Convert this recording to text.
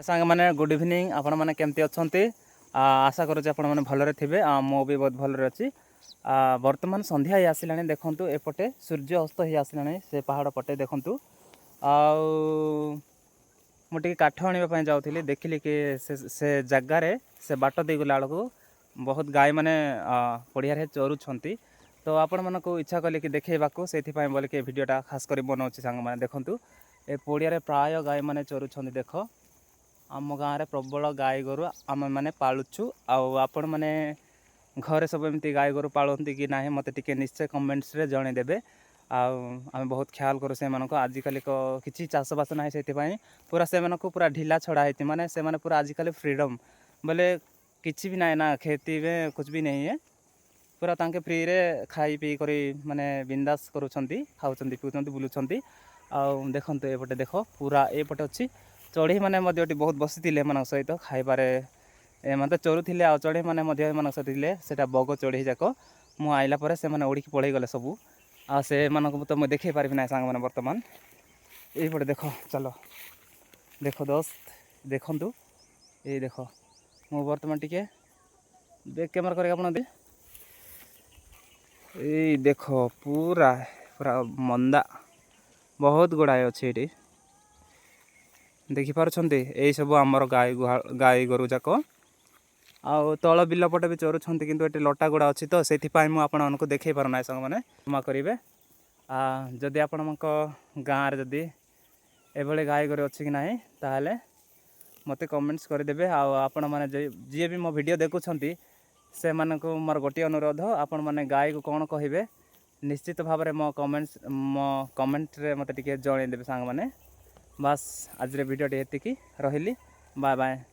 सांग मैंने good evening आपण मैंने केमती अच्छा आशा करुचे आपण मैंने भलरे थे मु भी बहुत भलरे अच्छी बर्तमान संध्या ही आसला देखूँ एपटे सूर्य अस्त ही आसला से पहाड़ पटे देखूँ मुझे काठ आने जाऊँगी देखिली कि से जगार से बाट दे गला बेलू बहुत गाय मैंने पड़िया चरुंट तो आपण मन को इच्छा कले कि देखा से बोल के भिडटा खास कर बनाऊँ सांग मैंने देखूँ ए पड़िया प्राय गाय मैंने चरुंट देख आम गाँव में प्रबल गाय गोरु आम मैंने पालुचु आपण मैंने घरे सब एमती गाय गोरु पालती कि ना मत टे निश्चय कमेंट्स रे जनईदेवे आम बहुत ख्याल करूँ से आजिकल किसी चाषबास ना से पूरा से पूरा ढिला छड़ा है माने से पूरा आजिकल फ्रीडम बोले किसी भी ना ना खेती में कुछ भी नहीं है पूरा तांके फ्री रे खाई पी कर माने बिंदास करूँगी खाऊँ पीऊँ बुलूँ देखो एपटे देख पूरा एपटे अच्छी चढ़ई मैंने बहुत बसी एम सहित खाइबारे एम चरुले आ चढ़ई मैंने सहित बग चढ़ई जाक मु आइला पर से उड़ी पड़े गले सबू आ से तो मुझे देखे पारि ना सांग मैंने बर्तमान ये देख चलो देख दोस्त देखु ये देख मु बर्तमान टिके बैक कैमेरा कर देख पूरा पूरा मंदा बहुत गुड़ाए अच्छे ये देखिपारे यही सब आमर गाई गोरु जाक आउ तल बिल पटे भी चरुंट किंतु ये लटा गुड़ा अच्छी तो से आपको देखे पारना सांग मैंने क्षमा करेंगे जदि आपण गाँव में जदि एभली गाई गोरु अच्छी कि ना ताहले मत कमेंट्स करदे आपण मैंने जी भी मो वीडियो देखुं से मानक मोर गोटे अनुरोध आपण मैंने गाई को कौन कहे निश्चित भाव में मो कमेंट रे मत टे जनईदेवे सांग मैंने बस आज वीडियो ये रही बाय बाय।